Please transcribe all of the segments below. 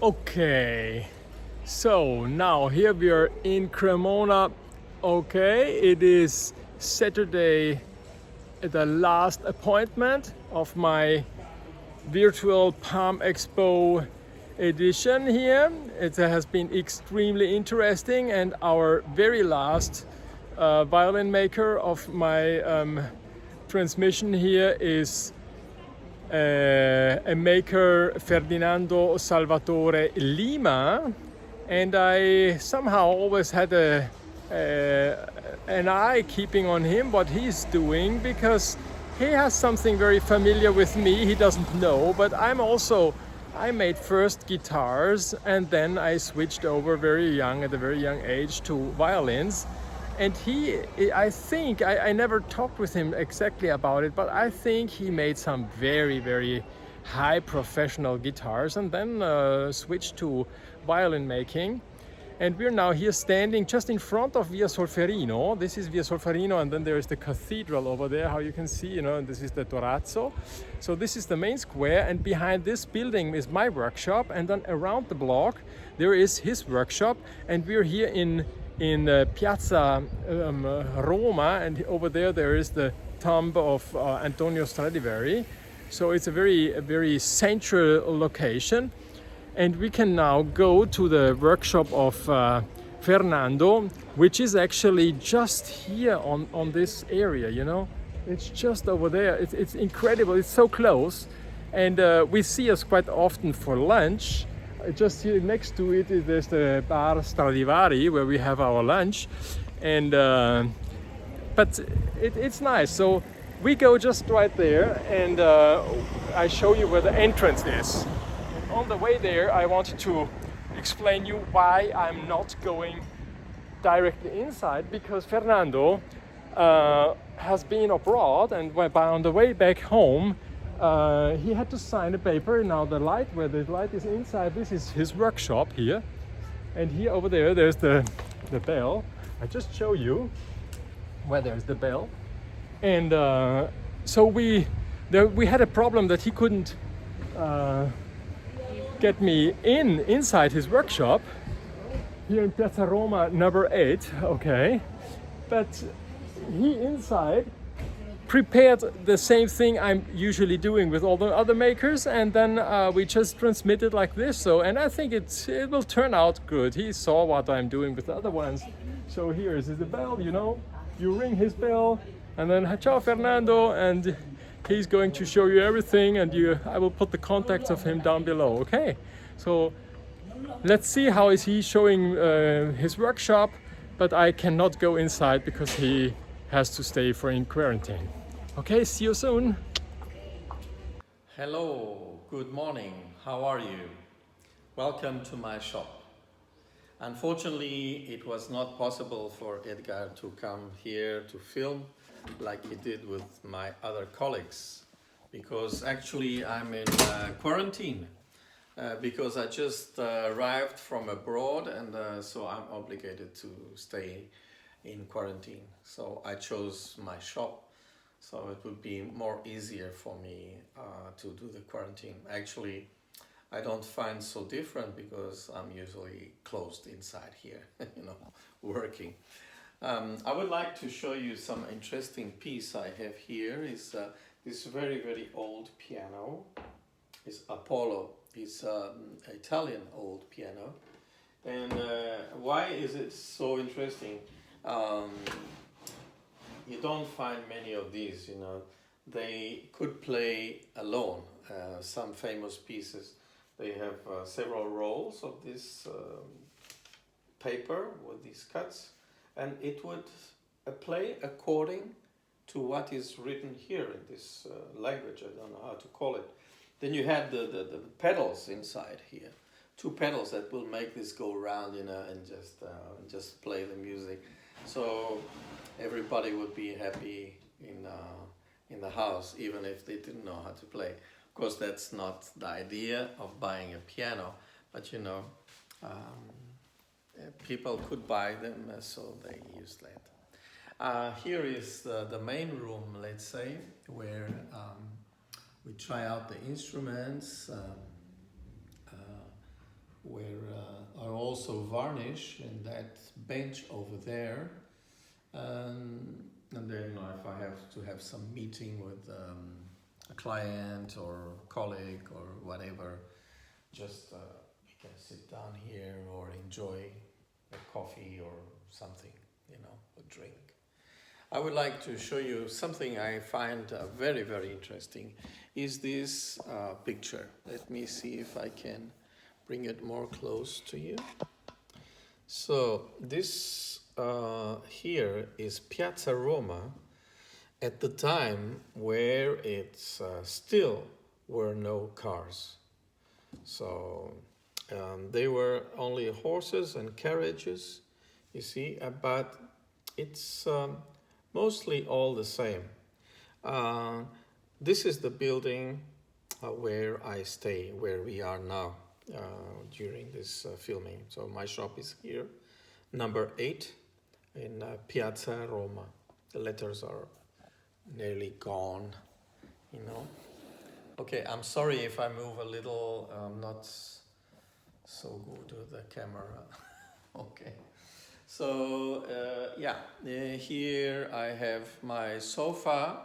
Okay, so now here we are in Cremona. Okay, it is Saturday, the last appointment of my virtual Palm Expo edition here. It has been extremely interesting, and our very last violin maker of my transmission here is a maker, Fernando Salvatore Lima, and I somehow always had an eye keeping on him, what he's doing, because he has something very familiar with me. He doesn't know, but I made first guitars, and then I switched over at a very young age, to violins. And I think, I never talked with him exactly about it, but I think he made some very, very high professional guitars and then switched to violin making. And we're now here standing just in front of Via Solferino. This is Via Solferino, and then there is the cathedral over there, how you can see, and this is the Torazzo. So this is the main square, and behind this building is my workshop, and then around the block there is his workshop, and we're here in Piazza Roma, and over there is the tomb of Antonio Stradivari. So it's a very central location, and we can now go to the workshop of Fernando, which is actually just here on this area. It's just over there. It's incredible. It's so close, and we see us quite often for lunch. Just here next to it, there's the Bar Stradivari, where we have our lunch, and but it's nice. So we go just right there, and I show you where the entrance is. And on the way there, I wanted to explain you why I'm not going directly inside, because Fernando has been abroad, and on the way back home, he had to sign a paper. Now where the light is inside, this is his workshop here, and here over there's the bell. I just show you where there's the bell, and so we had a problem that he couldn't get me inside his workshop here in Piazza Roma number 8. Okay, but he inside prepared the same thing I'm usually doing with all the other makers, and then we just transmit it like this. So, and I think it will turn out good. He saw what I'm doing with the other ones. So here is the bell, you ring his bell, and then ciao Fernando, and he's going to show you everything, and I will put the contacts of him down below. Okay, so let's see how is he showing his workshop, but I cannot go inside because he has to stay in quarantine. Okay, see you soon. Hello, good morning, how are you? Welcome to my shop. Unfortunately, it was not possible for Edgar to come here to film like he did with my other colleagues, because actually I'm in quarantine because I just arrived from abroad, and so I'm obligated to stay in quarantine. So I chose my shop, so it would be more easier for me to do the quarantine. Actually, I don't find so different because I'm usually closed inside here, working. I would like to show you some interesting piece I have here. Is this very, very old piano. It's Apollo. It's an Italian old piano. And why is it so interesting? You don't find many of these, They could play alone. Some famous pieces, they have several rolls of this paper with these cuts, and it would play according to what is written here in this language. I don't know how to call it. Then you have the pedals inside here, 2 pedals that will make this go around, and just play the music. So everybody would be happy in the house, even if they didn't know how to play. Of course, that's not the idea of buying a piano, but people could buy them, so they used that. Here is the main room, let's say, where we try out the instruments. where I also varnish in that bench over there. And then if I have to have some meeting with a client or colleague or whatever, just we can sit down here or enjoy a coffee or something, a drink. I would like to show you something I find very, very interesting, is this picture. Let me see if I can bring it more close to you. So this here is Piazza Roma at the time where it's still were no cars. So they were only horses and carriages, you see, but it's mostly all the same. This is the building where I stay, where we are now during this filming. So my shop is here, number 8 in Piazza Roma. The letters are nearly gone, Okay, I'm sorry if I move a little, not so good with the camera. Okay. So, here I have my sofa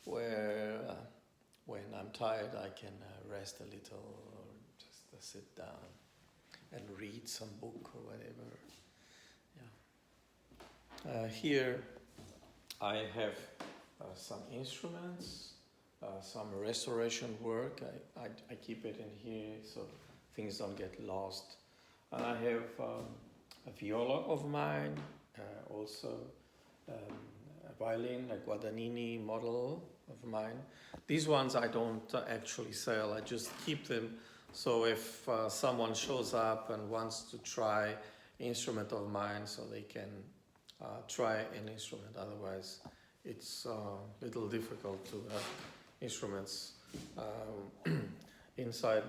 where when I'm tired I can rest a little or just sit down and read some book or whatever. Yeah. Here I have some instruments, some restoration work. I keep it in here so things don't get lost. And I have a viola of mine, also a violin, a Guadagnini model of mine. These ones I don't actually sell, I just keep them so if someone shows up and wants to try an instrument of mine, so they can try an instrument. Otherwise it's a little difficult to have instruments inside,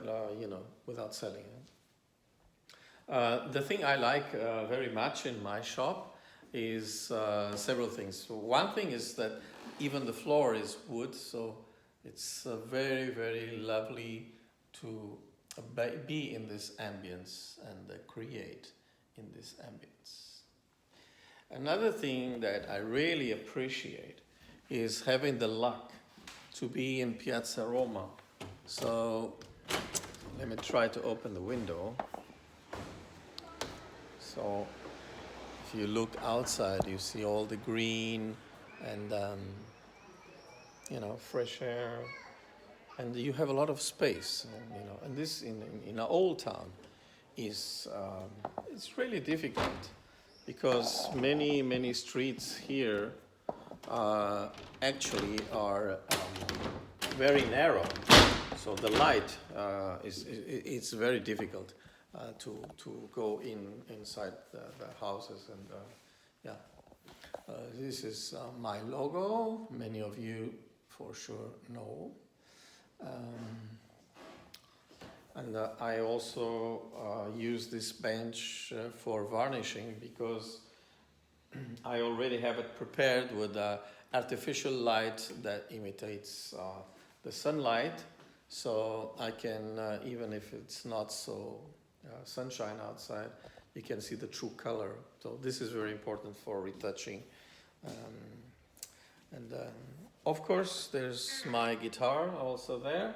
without selling them. The thing I like very much in my shop is several things. So one thing is that even the floor is wood, so it's very, very lovely to be in this ambience and create in this ambience. Another thing that I really appreciate is having the luck to be in Piazza Roma. So let me try to open the window. So if you look outside, you see all the green and fresh air, and you have a lot of space. And this in an old town is it's really difficult because many streets here actually are very narrow. So the light it's very difficult to go inside the houses, and this is my logo. Many of you for sure know. And I also use this bench for varnishing because I already have it prepared with artificial light that imitates the sunlight. So I can, even if it's not so sunshine outside, you can see the true color. So this is very important for retouching. Of course, there's my guitar also there.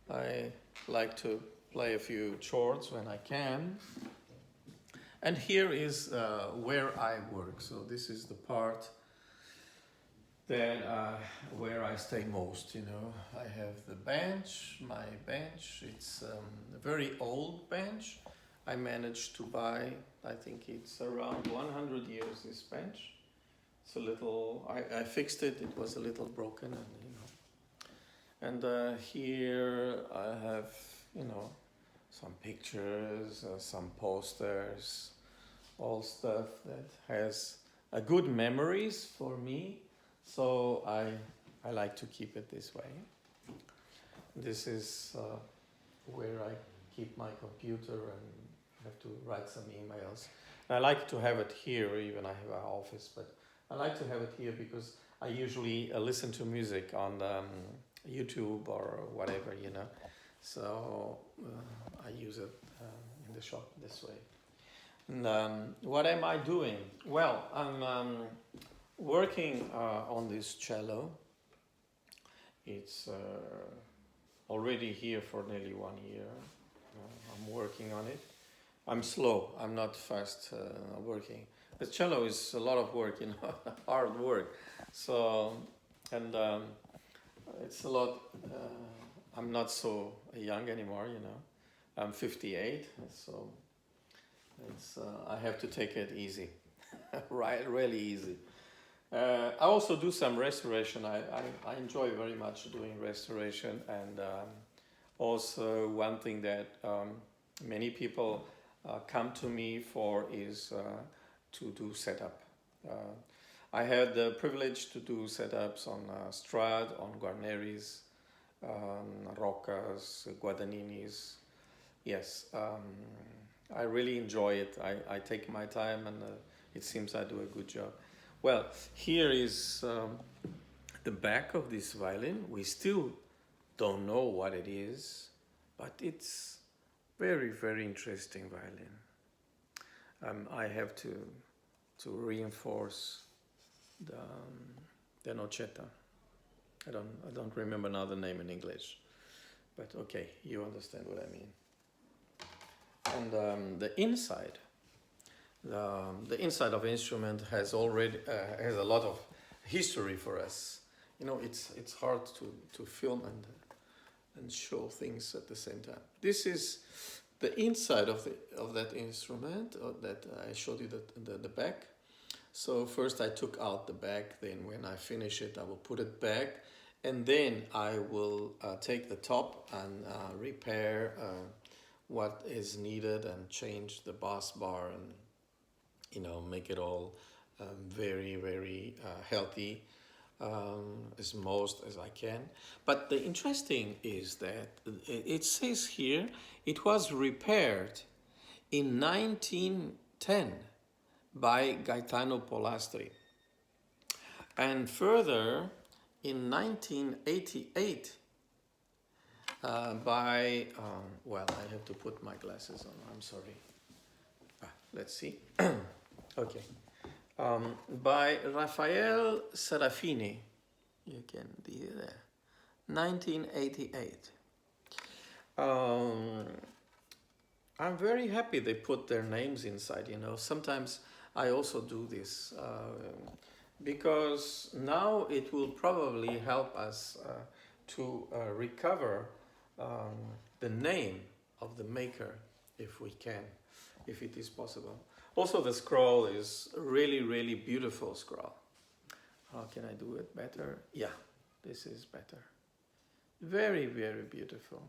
I like to play a few chords when I can. And here is where I work. So this is the part that where I stay most. I have the bench, my bench. It's a very old bench. I managed to buy, I think it's around 100 years, this bench. It's a little, I fixed it, it was a little broken, and here I have, some pictures, some posters, all stuff that has a good memories for me. So I like to keep it this way. This is where I keep my computer and have to write some emails. And I like to have it here, even I have an office, but I like to have it here because I usually listen to music on YouTube or whatever, So I use it in the shop this way. And, what am I doing? Well, I'm working on this cello. It's already here for nearly 1 year. I'm working on it. I'm slow. I'm not fast working. The cello is a lot of work, you know, hard work. So, and it's a lot. I'm not so young anymore, you know. I'm 58, so it's I have to take it easy, right? Really easy. I also do some restoration. I enjoy very much doing restoration, and also one thing that many people come to me for is to do setup. I had the privilege to do setups on Strad, on Guarneris, Roccas, Guadagninis. Yes, I really enjoy it. I take my time, and it seems I do a good job. Well, here is the back of this violin. We still don't know what it is, but it's very, very interesting violin. I have to reinforce the nocetta. I don't remember now the name in English, but okay, you understand what I mean. And the inside of the instrument has already has a lot of history for us. You know, it's hard to film and show things at the same time. This is the inside of that instrument that I showed you the back. So first I took out the back, then when I finish it I will put it back, and then I will take the top and repair what is needed and change the bass bar and, you know, make it all very, very healthy as most as I can. But the interesting is that it says here it was repaired in 1910 by Gaetano Polastri, and further in 1988 by well, I have to put my glasses on, I'm sorry. Let's see. Okay. By Raphael Serafini. You can see there. 1988. I'm very happy they put their names inside, you know. Sometimes I also do this because now it will probably help us to recover the name of the maker, if we can, if it is possible. Also, the scroll is really, really beautiful scroll. How can I do it better? Yeah, this is better. Very, very beautiful.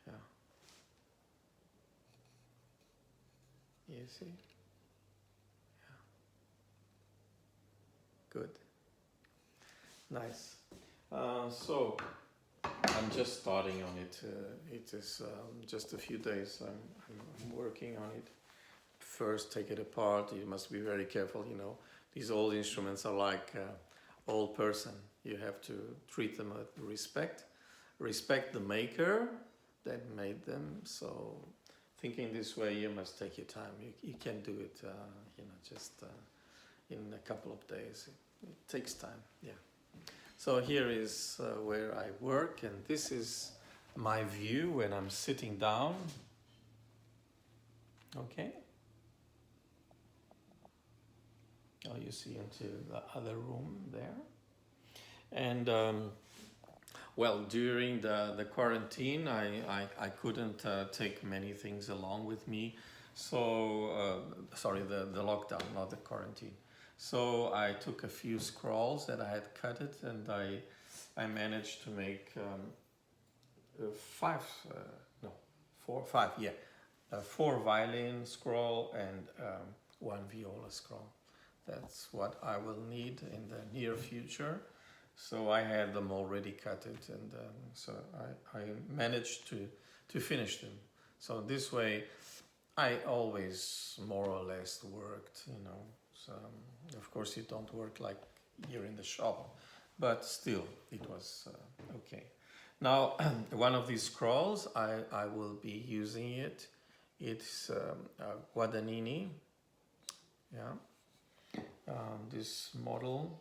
Yeah. You see? Yeah. Good. Nice. So I'm just starting on it. It is just a few days. I'm working on it. First, take it apart. You must be very careful. You know, these old instruments are like old person. You have to treat them with respect. Respect the maker that made them. So, thinking this way, you must take your time. You can do it. You know, just in a couple of days. It takes time. Yeah. So here is where I work, and this is my view when I'm sitting down. Okay. Oh, you see into the other room there. And well, during the quarantine, I couldn't take many things along with me. So, sorry, the lockdown, not the quarantine. So I took a few scrolls that I had cut it, and I managed to make four violin scroll and one viola scroll. That's what I will need in the near future. So I had them already cut it, and so I managed to finish them. So this way, I always more or less worked, you know. So, of course, you don't work like you're in the shop, but still, it was Okay. Now, one of these scrolls, I will be using it. It's Guadagnini. Yeah. This model.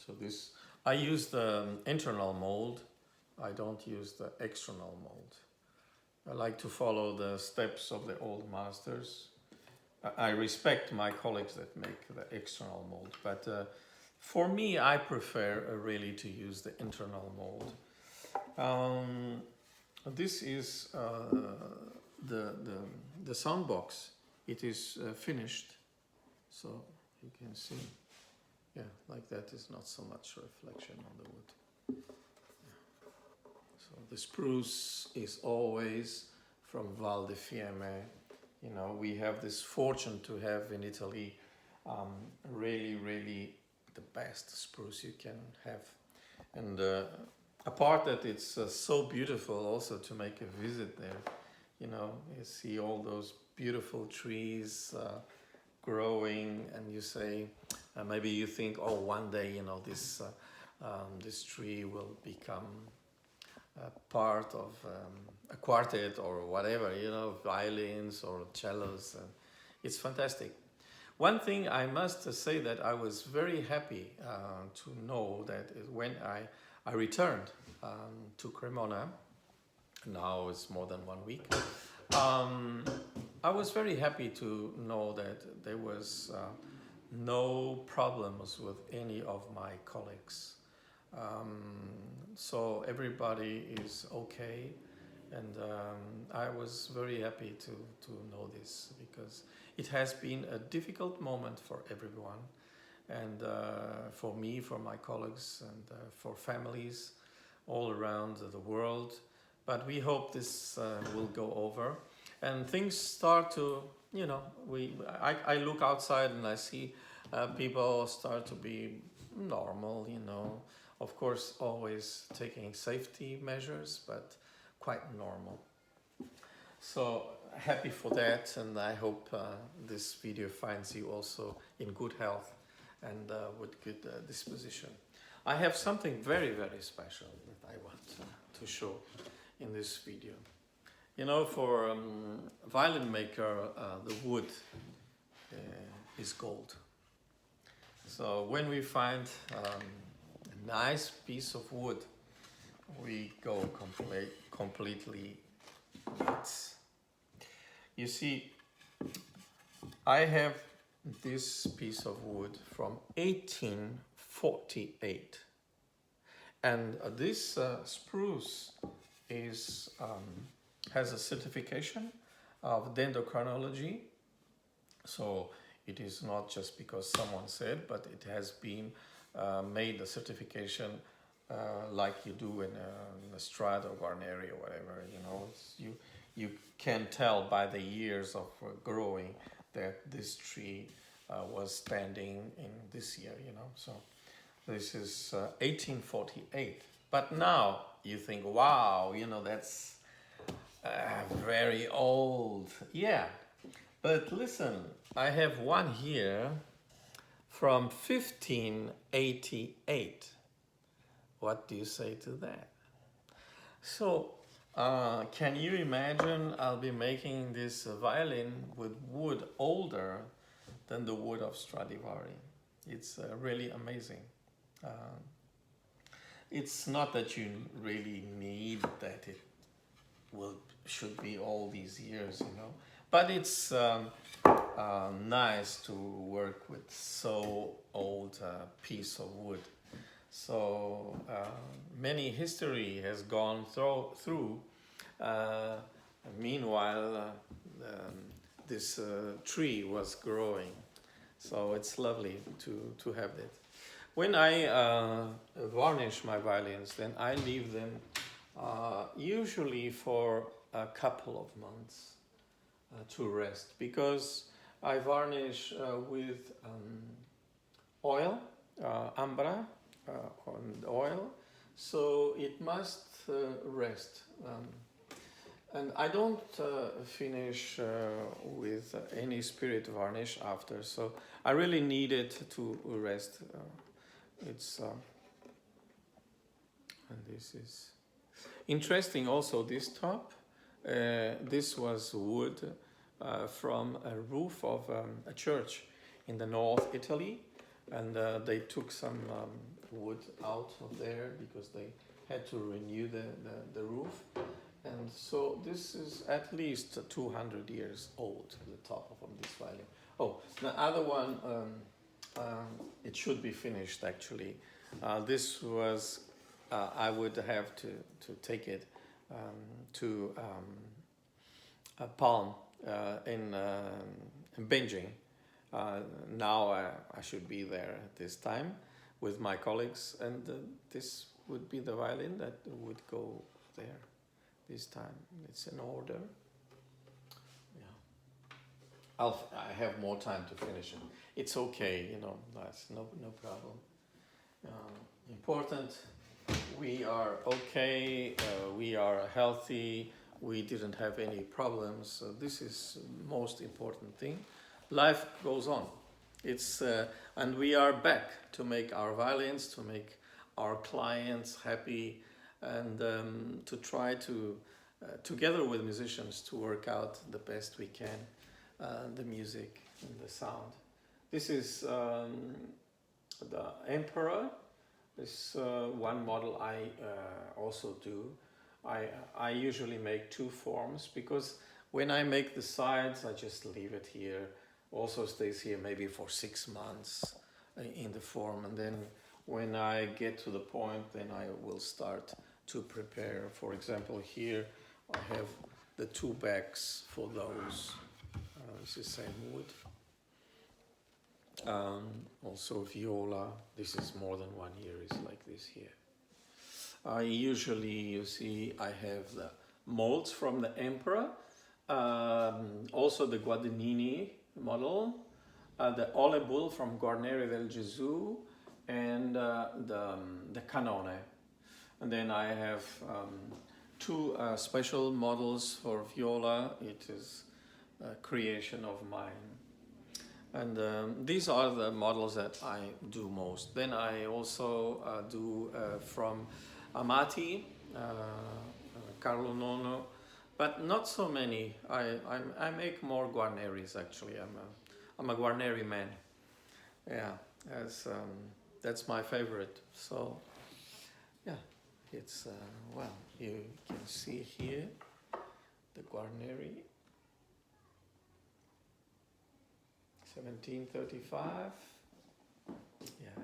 So this, I use the internal mold. I don't use the external mold. I like to follow the steps of the old masters. I respect my colleagues that make the external mold, but for me, I prefer really to use the internal mold. This is the sound box. It is finished, so you can see. Yeah, like that is not so much reflection on the wood. So the spruce is always from Val di Fiemme. You know, we have this fortune to have in Italy really, really the best spruce you can have. And apart that it's so beautiful also to make a visit there. You know, you see all those beautiful trees growing, and you say, maybe you think, oh, one day, you know, this tree will become part of a quartet or whatever, you know, violins or cellos. It's fantastic. One thing I must say that I was very happy to know that when I returned to Cremona, now it's more than 1 week, I was very happy to know that there was no problems with any of my colleagues. So everybody is okay, and I was very happy to know this, because it has been a difficult moment for everyone, and for me, for my colleagues, and for families all around the world. But we hope this will go over, and things start to, you know, I look outside and I see people start to be normal, you know. Of course, always taking safety measures, but quite normal. So happy for that, and I hope this video finds you also in good health and with good disposition. I have something very, very special that I want to show in this video. You know, for violin maker, the wood is gold. So when we find a nice piece of wood, we go completely nuts. You see, I have this piece of wood from 1848, and this spruce is has a certification of dendrochronology. So it is not just because someone said, but it has been made a certification like you do in a Strad or Guarneri or whatever. You know, you can tell by the years of growing that this tree was standing in this year. You know, so this is 1848. But now you think, wow, you know, that's very old. Yeah, but listen, I have one here from 1588. What do you say to that? So, can you imagine I'll be making this violin with wood older than the wood of Stradivari? It's really amazing. It's not that you really need that it should be all these years, you know, but it's nice to work with so old piece of wood. So many history has gone through. Meanwhile, this tree was growing, so it's lovely to have it. When I varnish my violins, then I leave them usually for a couple of months to rest, because I varnish with oil, ambra, on oil, so it must rest. And I don't finish with any spirit varnish after, so I really need it to rest. It's and this is interesting. Also, this top, this was wood from a roof of a church in the North Italy, and they took some wood out of there because they had to renew the roof. And so this is at least 200 years old, the top of this violin. Oh, the other one, it should be finished actually. This was, I would have to take it to Palm in Beijing. Now I should be there at this time with my colleagues, and this would be the violin that would go there this time. It's in order. Yeah, I have more time to finish it. It's okay, you know. That's no problem. Important. We are okay. We are healthy. We didn't have any problems. So this is the most important thing. Life goes on. It's and we are back to make our violins, to make our clients happy, and to try to, together with musicians, to work out the best we can, the music and the sound. This is the Emperor. This one model I also do. I usually make two forms, because when I make the sides, I just leave it here. Also stays here maybe for 6 months in the form, and then when I get to the point, then I will start to prepare. For example, here I have the two backs for those. It's the same wood. Also viola. This is more than 1 year. It's like this here. I usually, you see, I have the molds from the Emperor, also the Guadagnini model, the Ole Bull from Guarneri del Gesù, and the Canone. And then I have two special models for viola. It is a creation of mine. And these are the models that I do most. Then I also do from Amati, Carlo Nono, but not so many. I make more Guarneris actually. I'm a Guarneri man. Yeah, that's my favorite. So yeah, it's well, you can see here the Guarneri, 1735. Yeah.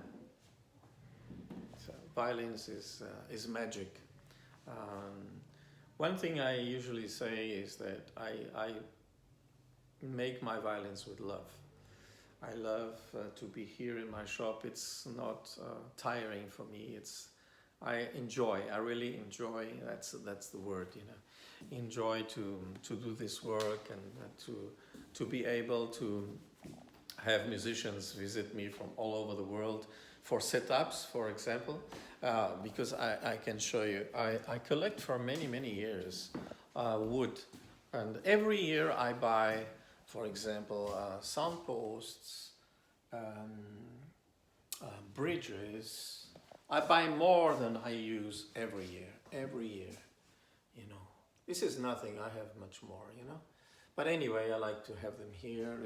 So violins is magic. One thing I usually say is that I make my violins with love. I love to be here in my shop. It's not tiring for me. I enjoy. I really enjoy. That's the word, you know. Enjoy to do this work, and to be able to have musicians visit me from all over the world for setups, for example, because I can show you. I collect for many years wood, and every year I buy, for example, sound posts, bridges. I buy more than I use every year, you know. This is nothing. I have much more, you know. But anyway, I like to have them here.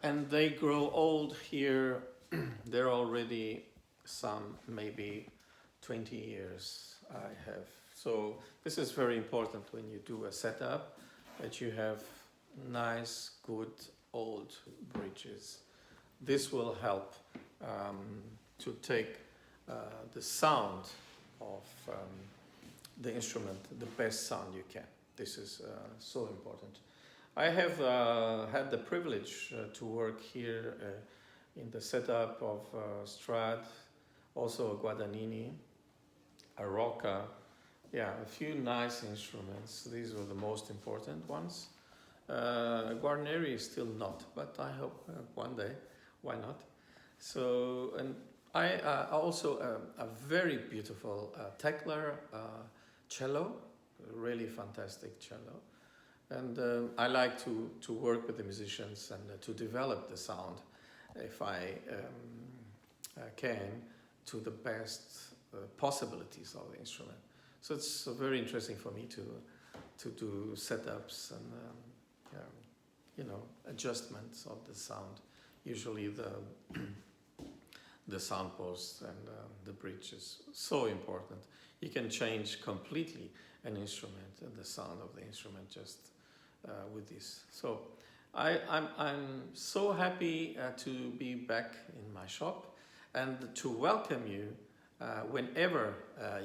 And they grow old here. They're already some maybe 20 years I have. So this is very important when you do a setup, that you have nice, good, old bridges. This will help to take the sound of the instrument, the best sound you can. This is so important. I have had the privilege to work here in the setup of Strad, also a Guadagnini, a Rocca. Yeah, a few nice instruments. These were the most important ones. Guarneri is still not, but I hope one day. Why not? So, and I also a very beautiful Tekler cello, really fantastic cello. And I like to work with the musicians and to develop the sound, if I can, to the best the possibilities of the instrument. So it's very interesting for me to do setups and you know, adjustments of the sound. Usually the sound post and the bridge is so important. You can change completely an instrument and the sound of the instrument just with this. So I'm so happy to be back in my shop and to welcome you whenever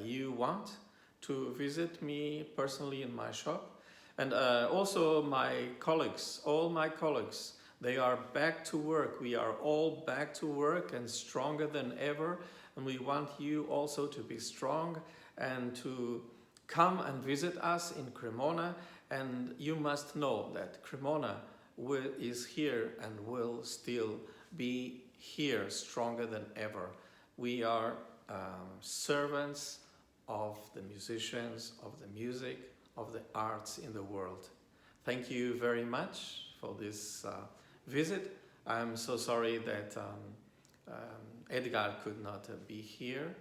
you want to visit me personally in my shop. And also my colleagues, all my colleagues, they are back to work. We are all back to work and stronger than ever. And we want you also to be strong and to come and visit us in Cremona. And you must know that Cremona is here and will still be here stronger than ever. We are servants of the musicians, of the music, of the arts in the world. Thank you very much for this visit. I'm so sorry that Edgar could not be here,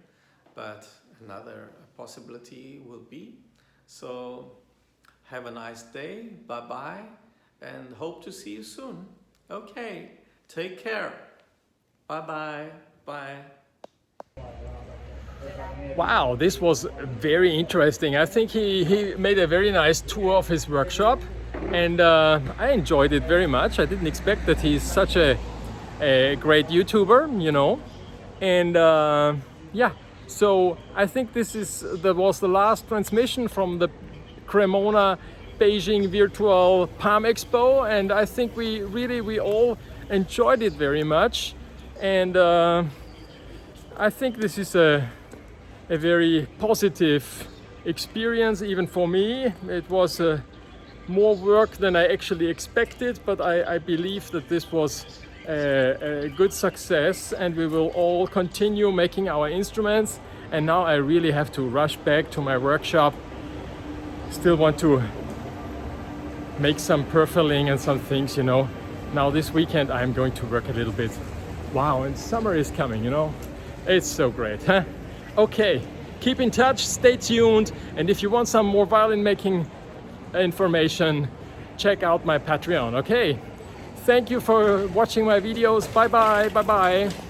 but another possibility will be. So have a nice day, bye-bye, and hope to see you soon. Okay, take care. Bye-bye, bye. Wow, this was very interesting. I think he made a very nice tour of his workshop, and I enjoyed it very much. I didn't expect that he's such a great YouTuber, you know. And yeah, so I think that was the last transmission from the Cremona Beijing Virtual Palm Expo, and I think we all enjoyed it very much. And I think this is a very positive experience even for me. It was more work than I actually expected, but I believe that this was a good success, and we will all continue making our instruments. And now I really have to rush back to my workshop. Still want to make some purfling and some things, you know. Now this weekend I'm going to work a little bit. Wow, and summer is coming, you know. It's so great, huh? Okay, keep in touch, stay tuned, and if you want some more violin making information, check out my Patreon, okay? Thank you for watching my videos. Bye bye, bye bye.